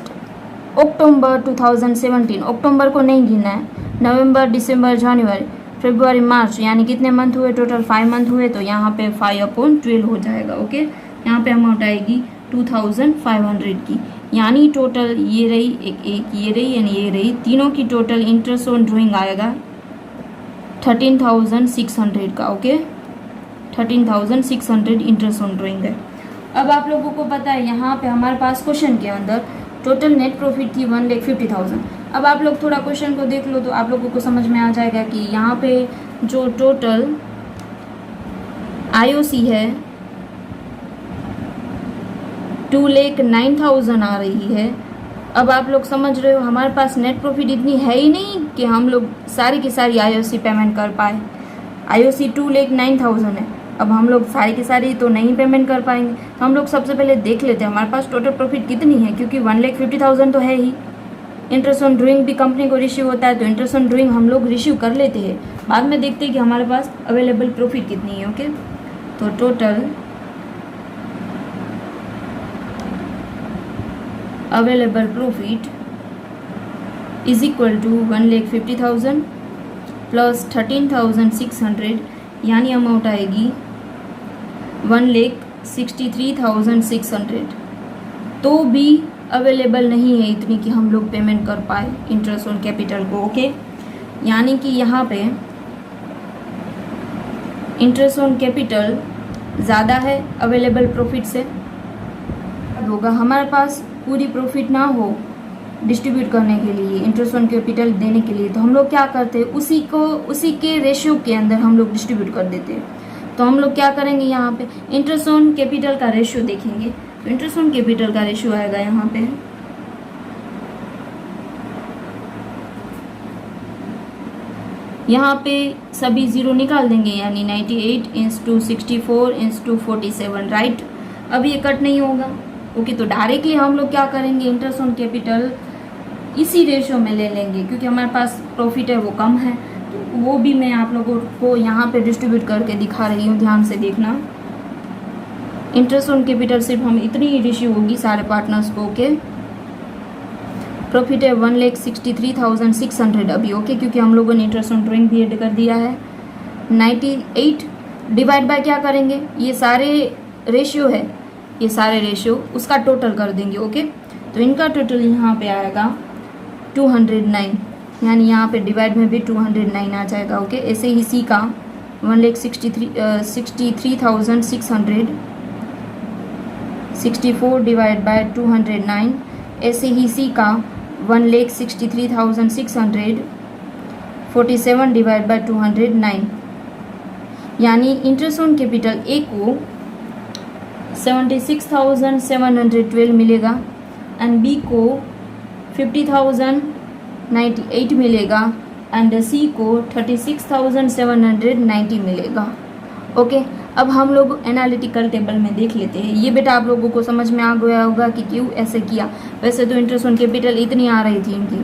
अक्टूबर 2017, अक्टूबर को नहीं गिनना है, नवंबर, दिसंबर, जनवरी, फरवरी, मार्च, यानी कितने मंथ हुए, टोटल 5 मंथ हुए, तो यहाँ पे 5/12 हो जाएगा। ओके, यहाँ पे अमाउंट आएगी 2,500 की, यानी टोटल ये रही, एक ये रही, यानी ये रही, तीनों की टोटल इंटरेस्ट ऑन ड्राइंग आएगा 13,600 का। ओके, 13,600 इंटरेस्ट ऑन ड्राइंग है। अब आप लोगों को पता है यहाँ पे हमारे पास क्वेश्चन के अंदर टोटल नेट प्रॉफिट थी 1,50,000। अब आप लोग थोड़ा क्वेश्चन को देख लो तो आप लोगों को समझ में आ जाएगा कि यहाँ पे जो टोटल आईओसी है 2,09,000 आ रही है। अब आप लोग समझ रहे हो हमारे पास नेट प्रॉफिट इतनी है ही नहीं कि हम लोग सारी की सारी आईओसी पेमेंट कर पाए। आईओसी 2,09,000 है, अब हम लोग सारी की सारी तो नहीं पेमेंट कर पाएंगे, तो हम लोग सबसे पहले देख लेते हैं हमारे पास टोटल प्रॉफिट कितनी है, क्योंकि 1,50,000 तो है ही। इंटरेस्ट ऑन ड्राइंग भी कंपनी को रिसीव होता है, तो इंटरेस्ट ऑन ड्राइंग हम लोग रिसीव कर लेते हैं, बाद में देखते हैं कि हमारे पास अवेलेबल प्रॉफिट कितनी है। ओके, तो total available profit is equal to 1,50,000 plus 13,600, यानी अमाउंट आएगी 1,63,600। तो भी अवेलेबल नहीं है इतनी कि हम लोग पेमेंट कर पाए इंटरेस्ट ऑन कैपिटल को। ओके, यानी कि यहाँ पे इंटरेस्ट ऑन कैपिटल ज़्यादा है अवेलेबल प्रॉफिट से। होगा हमारे पास पूरी प्रॉफिट ना हो डिस्ट्रीब्यूट करने के लिए, इंटरेस्ट ऑन कैपिटल देने के लिए, तो हम लोग क्या करते हैं, उसी के रेशियो के अंदर हम लोग डिस्ट्रीब्यूट कर देते हैं। तो हम लोग क्या करेंगे, यहाँ पे इंटरेस्ट ऑन कैपिटल का रेशियो देखेंगे, तो इंटरेस्ट ऑन कैपिटल का रेशियो आएगा यहाँ पे सभी जीरो निकाल देंगे, यानी 98/64/47, राइट। अब ये कट नहीं होगा। ओके, तो डायरेक्टली हम लोग क्या करेंगे, इंटरेस्ट ऑन कैपिटल इसी रेशियो में ले लेंगे, क्योंकि हमारे पास प्रॉफिट है वो कम है, तो वो भी मैं आप लोगों को यहाँ पे डिस्ट्रीब्यूट करके दिखा रही हूँ, ध्यान से देखना। इंटरेस्ट ऑन कैपिटल सिर्फ हम इतनी ही रेशियो होगी सारे पार्टनर्स को। ओके, प्रॉफिट है 1,63,600 अभी। ओके, क्योंकि हम लोगों ने इंटरेस्ट ऑन ड्राइंग भी ऐड कर दिया है। 98 डिवाइड बाय क्या करेंगे, ये सारे रेशियो है, ये सारे रेशियो उसका टोटल कर देंगे। ओके, तो इनका टोटल यहाँ पे आएगा 209, यानी यहाँ पे डिवाइड में भी 209 आ जाएगा। ओके, ऐसे ही सी का 1,63,600 64 डिवाइड बाय 209, ऐसे ही सी का 1,63,600 47 डिवाइड बाय 209, यानी इंटरेस्ट ऑन कैपिटल ए को 76,712 मिलेगा एंड बी को 50,098 मिलेगा एंड सी को 36,790 मिलेगा। ओके, अब हम लोग एनालिटिकल टेबल में देख लेते हैं। ये बेटा आप लोगों को समझ में आ गया होगा कि क्यों ऐसे किया। वैसे तो इंटरेस्ट ऑन कैपिटल इतनी आ रही थी इनकी,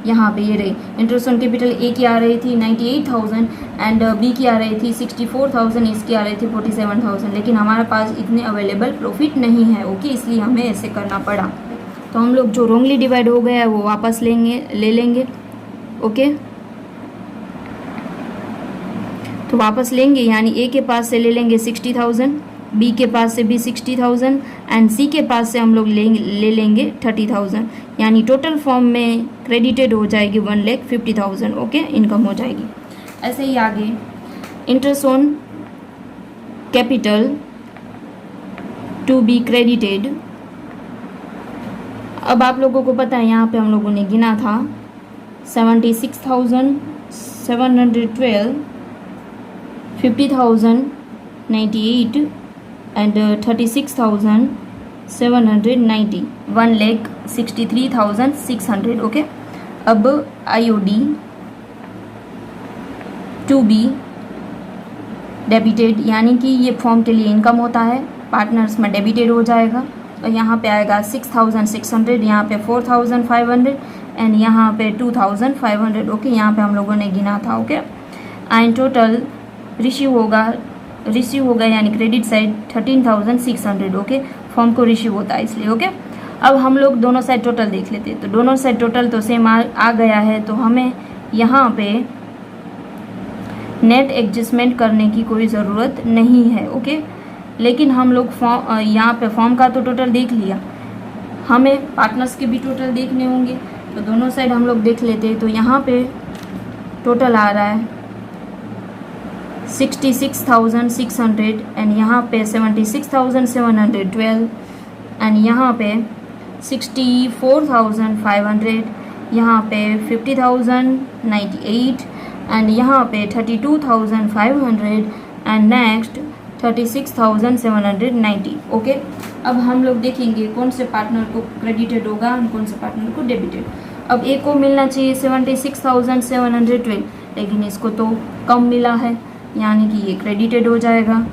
यहाँ पे ये रही इंटरेस्ट ऑन कैपिटल ए की आ रही थी 98,000 एंड बी की आ रही थी 64,000, इसकी आ रही थी 47,000, लेकिन हमारे पास इतने अवेलेबल प्रॉफिट नहीं है। ओके, इसलिए हमें ऐसे करना पड़ा। तो हम लोग जो रॉन्गली डिवाइड हो गया है वो वापस ले लेंगे। ओके, तो वापस लेंगे, यानी ए के पास से ले लेंगे 60,000, बी के पास से भी 60,000 एंड सी के पास से हम लोग ले लेंगे 30,000, यानी टोटल फॉर्म में क्रेडिटेड हो जाएगी 1,50,000। ओके, इनकम हो जाएगी। ऐसे ही आगे interest on capital to be credited. अब आप लोगों को पता है यहाँ पे हम लोगों ने गिना था 76,712, 50,098 एंड 36,790, 1,63,600। ओके, अब IOD टू बी डेबिटेड, यानी कि ये फॉर्म के लिए इनकम होता है, पार्टनर्स में डेबिटेड हो जाएगा। तो यहाँ पे आएगा 6,600, यहाँ पे 4,500 एंड यहाँ पे 2,500। ओके, यहाँ पे हम लोगों ने गिना था। ओके, एंड टोटल रिसीव होगा यानी क्रेडिट साइड 13,600। ओके, फॉर्म को रिसीव होता है इसलिए। ओके, अब हम लोग दोनों साइड टोटल देख लेते हैं। तो दोनों साइड टोटल तो सेम आ गया है, तो हमें यहाँ पे नेट एडजस्टमेंट करने की कोई ज़रूरत नहीं है। ओके, लेकिन हम लोग यहाँ पे फॉर्म का तो टोटल देख लिया, हमें पार्टनर्स के भी टोटल देखने होंगे। तो दोनों साइड हम लोग देख लेते हैं। तो यहाँ पे टोटल आ रहा है 66,600 एंड यहाँ पे 76,712 एंड यहाँ पे 64,500, यहाँ पे 50,098 एंड यहाँ पे 32,500 एंड नेक्स्ट 36,790। ओके, अब हम लोग देखेंगे कौन से पार्टनर को क्रेडिटेड होगा और कौन से पार्टनर को डेबिटेड। अब ए को मिलना चाहिए 76,712, लेकिन इसको तो कम मिला है, यानी कि ये क्रेडिटेड हो जाएगा।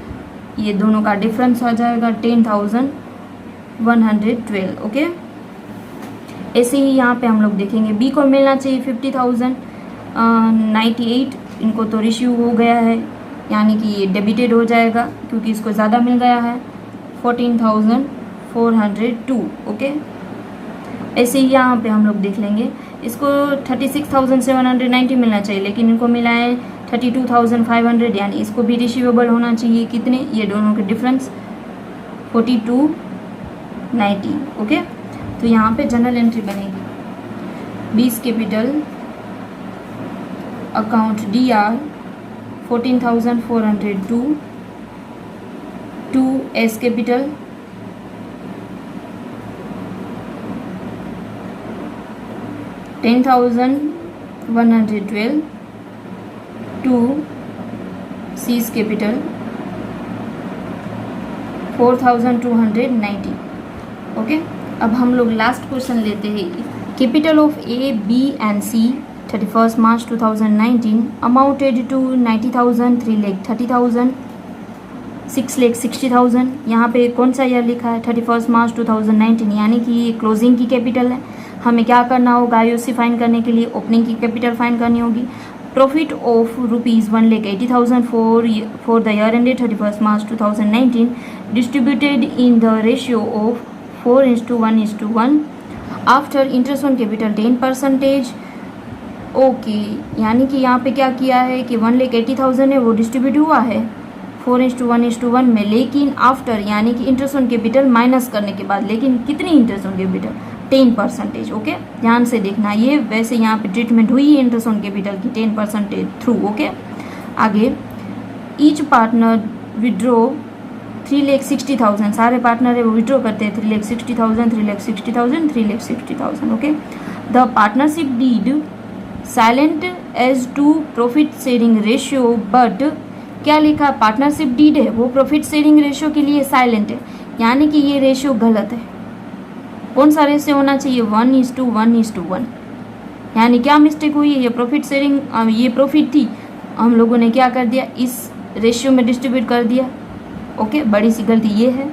ये दोनों का डिफरेंस आ जाएगा 10,112। ओके, ऐसे ही यहाँ पे हम लोग देखेंगे बी को मिलना चाहिए 50,098, इनको तो रिसीव हो गया है, यानी कि ये डेबिटेड हो जाएगा क्योंकि इसको ज़्यादा मिल गया है 14,402। ओके, ऐसे ही यहाँ पे हम लोग देख लेंगे, इसको 36,790 मिलना चाहिए, लेकिन इनको मिला है 32,500, यानी इसको भी रिसीवेबल होना चाहिए। कितने, ये दोनों के डिफरेंस 4290। ओके, तो यहाँ पे जनरल एंट्री बनेगी 20 capital account DR 14,402, 2 S capital 10,112, 2 C's capital 4,290। Okay, अब हम लोग लास्ट क्वेश्चन लेते हैं। Capital of A, B and C 31st March 2019 amounted to 90,000, 3,30,000, 6,60,000। यहाँ पे कौन सा ईयर लिखा है 31st March 2019, यानी कि ये क्लोजिंग की कैपिटल है। हमें क्या करना होगा, IOC फाइंड करने के लिए ओपनिंग की कैपिटल फाइंड करनी होगी। Profit of ₹1,80,000 for the year ended 31st March 2019 distributed in the ratio of 4:1:1 after interest on capital 10%। Okay, यानी कि यहाँ पे क्या किया है कि 1,80,000 है वो डिस्ट्रीब्यूट हुआ है 4:1:1 में, लेकिन आफ्टर यानी कि इंटरेस्ट ऑन कैपिटल माइनस करने के बाद। लेकिन कितनी इंटरेस्ट ऑन कैपिटल 10%। ओके, ध्यान से देखना, ये वैसे यहाँ पे ट्रीटमेंट हुई है इंटरेस्ट ऑन कैपिटल की 10% थ्रू। ओके, आगे ईच पार्टनर विड्रॉ 3,60,000, सारे पार्टनर है वो विड्रॉ करते हैं 3,60,000, 3,60,000, 3,60,000। Okay, the partnership deed silent as to profit sharing ratio, but क्या लिखा, पार्टनरशिप डीड है वो प्रॉफिट शेयरिंग रेशियो के लिए साइलेंट है, यानी कि ये रेशियो गलत है। कौन सा रेशियो होना चाहिए 1:1:1, यानी क्या मिस्टेक हुई है, ये प्रॉफिट शेयरिंग, ये प्रॉफिट थी, हम लोगों ने क्या कर दिया इस रेशियो में डिस्ट्रीब्यूट कर दिया। ओके, बड़ी सी गलती ये है,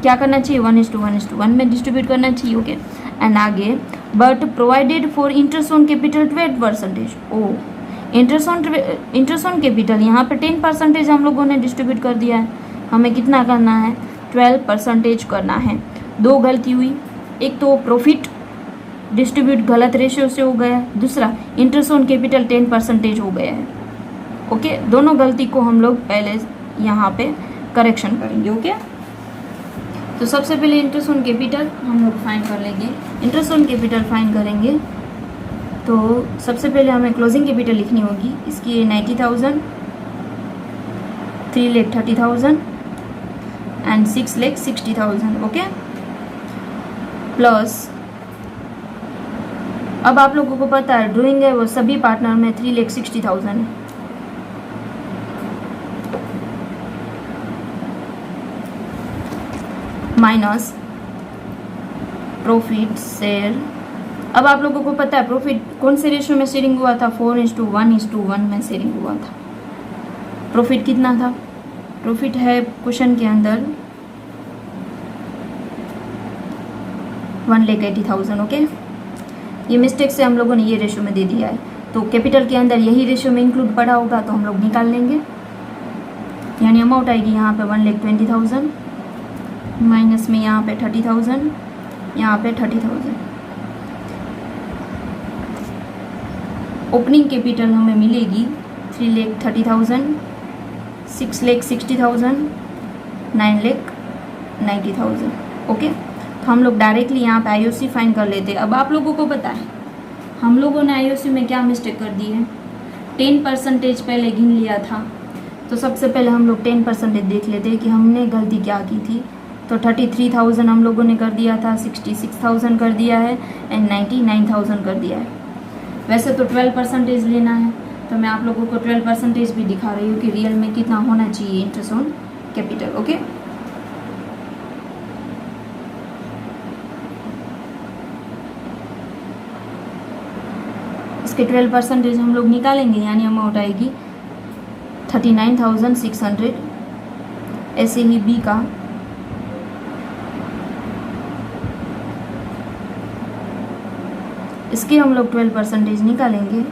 क्या करना चाहिए 1:1:1 में डिस्ट्रीब्यूट करना चाहिए। ओके, एंड आगे but provided for interest on capital 12%। Oh, interest on capital यहाँ पे 10% हम लोगों ने डिस्ट्रीब्यूट कर दिया है, हमें कितना करना है, 12% करना है। दो गलती हुई, एक तो प्रॉफिट डिस्ट्रीब्यूट गलत रेशियो से हो गया, दूसरा इंटरेस्ट ऑन कैपिटल 10% हो गया है। ओके, दोनों गलती को हम लोग पहले यहाँ पे करेक्शन करेंगे। ओके, तो सबसे पहले इंटरेस्ट ऑन कैपिटल हम लोग फाइंड कर लेंगे। इंटरेस्ट ऑन कैपिटल फाइंड करेंगे तो सबसे पहले हमें क्लोजिंग कैपिटल लिखनी होगी। इसकी 90,000, 3,30,000 एंड 6,60,000। ओके, प्लस अब आप लोगों को पता है ड्राइंग है वो सभी पार्टनर में 3,60,000 है। Minus profit share. अब आप लोगों को पता है प्रॉफिट कौन से रेशियो में शेयरिंग हुआ था, 4:1:1 में शेयरिंग हुआ था। प्रॉफिट कितना था, प्रॉफिट है क्वेश्चन के अंदर 1,80,000। ओके, ये मिस्टेक से हम लोगों ने ये रेशियो में दे दिया है, तो कैपिटल के अंदर यही रेशियो में इंक्लूड पड़ा होगा तो हम लोग निकाल लेंगे। यानी अमाउंट आएगी यहाँ पे 1,20,000 माइनस में यहाँ पे 30,000, यहाँ पे 30,000। ओपनिंग कैपिटल हमें मिलेगी 3,30,000, 6,60,000, 9,90,000। ओके, तो हम लोग डायरेक्टली यहाँ पे आईओसी फाइंड कर लेते हैं। अब आप लोगों को पता है हम लोगों ने आईओसी में क्या मिस्टेक कर दी है, 10% पहले गिन लिया था। तो सबसे पहले हम लोग 10% देख लेते हैं कि हमने गलती क्या की थी। तो 33,000 हम लोगों ने कर दिया था, 66,000 कर दिया है एंड 99,000 कर दिया है। वैसे तो 12% लेना है, तो मैं आप लोगों को 12% भी दिखा रही हूँ कि रियल में कितना होना चाहिए इंटरेस्ट ऑन कैपिटल। ओके, इसके 12% हम लोग निकालेंगे, यानी अमाउंट आएगी 39,600। ऐसे ही बी का इसके हम लोग 12% निकालेंगे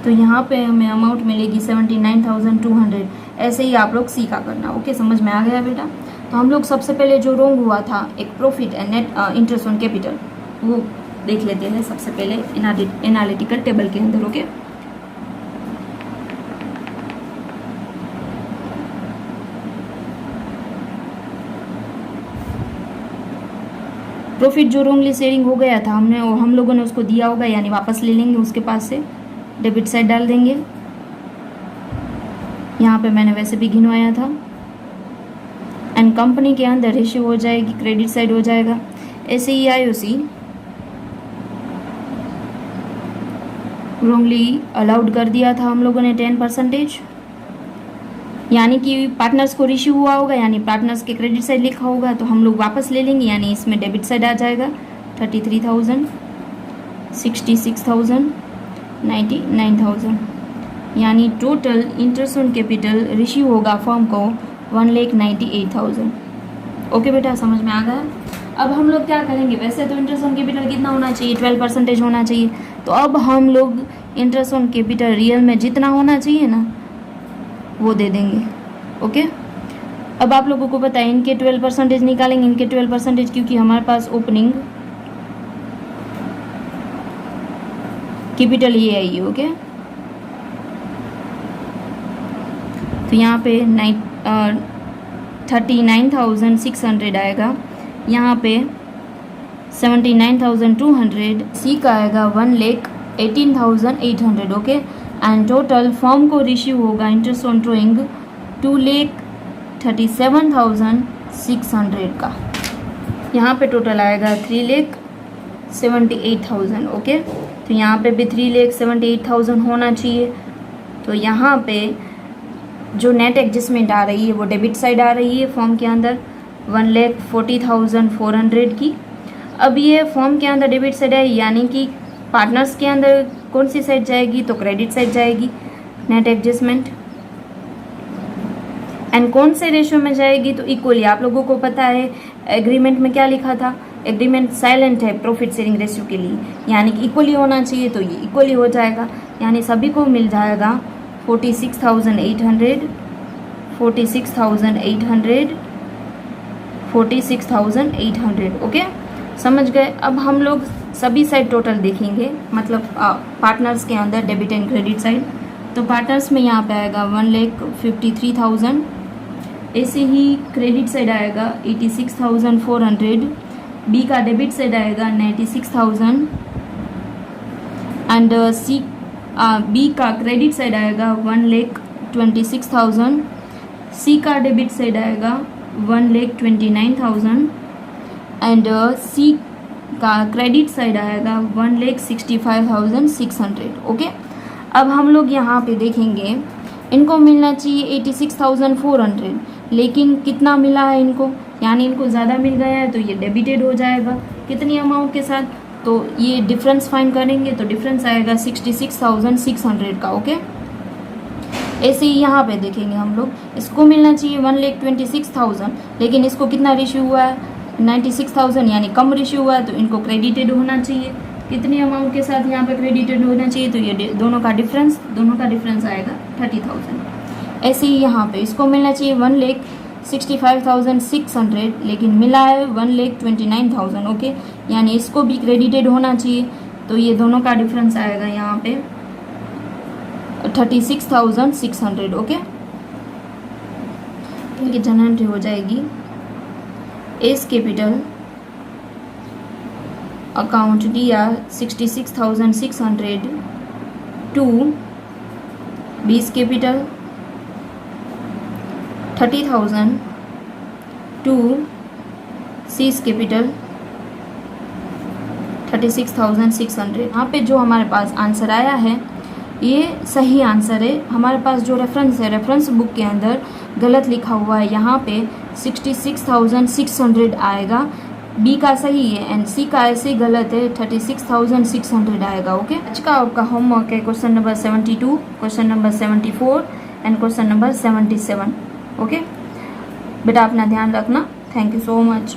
तो यहाँ पे हमें अमाउंट मिलेगी 79,200। ऐसे ही आप लोग सी का करना। ओके, समझ में आ गया बेटा। तो हम लोग सबसे पहले जो रॉन्ग हुआ था एक profit and net interest on capital, वो देख लेते हैं सबसे पहले एनालिटिकल टेबल के अंदर। ओके, प्रॉफिट जो रॉन्गली शेयरिंग हो गया था हम लोगों ने उसको दिया होगा, यानी वापस ले लेंगे उसके पास से, डेबिट साइड डाल देंगे। यहाँ पे मैंने वैसे भी गिनवाया था एंड कंपनी के अंदर रेशियो हो जाएगी, क्रेडिट साइड हो जाएगा। ऐसे ही आईओसी रॉन्गली अलाउड कर दिया था हम लोगों ने 10%, यानी कि पार्टनर्स को इश्यू हुआ होगा, यानी पार्टनर्स के क्रेडिट साइड लिखा होगा तो हम लोग वापस ले लेंगे, यानी इसमें डेबिट साइड आ जाएगा 33,000, 66,000, 99,000। यानी टोटल इंटरेस्ट ऑन कैपिटल रिश्यू होगा फर्म को 1,98,000। ओके बेटा, समझ में आ गया। अब हम लोग क्या करेंगे, वैसे तो इंटरेस्ट ऑन कैपिटल कितना होना चाहिए, 12% होना चाहिए। तो अब हम लोग इंटरेस्ट ऑन कैपिटल रियल में जितना होना चाहिए ना वो दे देंगे। ओके, अब आप लोगों को पता है इनके 12% निकालेंगे, इनके 12%, क्योंकि हमारे पास ओपनिंग कैपिटल ये आई है। ओके, तो यहाँ पे 39,600 आएगा, यहाँ पे 79,200, सी का आएगा 1,18,800। ओके, एंड टोटल फॉर्म को रिश्यू होगा इंटरेस्ट ऑन ड्राइंग 2,37,600 का। यहाँ पे टोटल आएगा 3,78,000। ओके, तो यहाँ पे भी 3,78,000 होना चाहिए। तो यहाँ पे जो नेट एडजस्टमेंट आ रही है वो डेबिट साइड आ रही है फॉर्म के अंदर 1,40,400 की। अब ये फॉर्म के अंदर डेबिट साइड है, यानी कि पार्टनर्स के अंदर कौन सी साइड जाएगी, तो क्रेडिट साइड जाएगी नेट एडजस्टमेंट। एंड कौन से रेशियो में जाएगी, तो इक्वली। आप लोगों को पता है एग्रीमेंट में क्या लिखा था, एग्रीमेंट साइलेंट है प्रॉफिट शेयरिंग रेशियो के लिए, यानी कि इक्वली होना चाहिए, तो ये इक्वली हो जाएगा, यानी सभी को मिल जाएगा 46,800, 46,800, 46,800। ओके, समझ गए। अब हम लोग सभी साइड टोटल देखेंगे, मतलब पार्टनर्स के अंदर डेबिट एंड क्रेडिट साइड। तो पार्टनर्स में यहाँ पे आएगा 1,53,000, ऐसे ही क्रेडिट साइड आएगा 86,400, बी का डेबिट साइड आएगा 96,000 एंड बी का क्रेडिट साइड आएगा 1,26,000, सी का डेबिट साइड आएगा 1,29,000 एंड सी का क्रेडिट साइड आएगा 1,65,600। ओके, अब हम लोग यहाँ पे देखेंगे, इनको मिलना चाहिए 86,400, लेकिन कितना मिला है इनको, यानी इनको ज़्यादा मिल गया है, तो ये डेबिटेड हो जाएगा कितनी अमाउंट के साथ, तो ये डिफरेंस फाइंड करेंगे, तो डिफरेंस आएगा 66,600 का। ओके, ऐसे ही यहाँ पे देखेंगे हम लोग, इसको मिलना चाहिए 1,26,000, लेकिन इसको कितना रेशियो हुआ है 96,000, यानी कम रेशियो हुआ है, तो इनको क्रेडिटेड होना चाहिए, कितनी अमाउंट के साथ यहाँ पे क्रेडिटेड होना चाहिए, तो ये दोनों का डिफरेंस आएगा 30,000। ऐसे ही यहाँ पे इसको मिलना चाहिए 1,65,600, लेकिन मिला है 1,29,000। ओके, यानी इसको भी क्रेडिटेड होना चाहिए, तो ये दोनों का डिफरेंस आएगा यहाँ पे 36,600। ओके, इनकी जनरेट हो जाएगी एस कैपिटल अकाउंट दिया 66,600 टू बीस कैपिटल 30,000 टू सीस कैपिटल 36,600। यहाँ पे जो हमारे पास आंसर आया है ये सही आंसर है। हमारे पास जो रेफरेंस है, रेफरेंस बुक के अंदर गलत लिखा हुआ है, यहाँ पे 66,600 आएगा, बी का सही है एंड सी का ऐसे गलत है, 36,600 आएगा। ओके, आज का आपका होमवर्क है question number 72, question number 74 and question number 77। Okay बेटा, अपना ध्यान रखना। Thank you so much.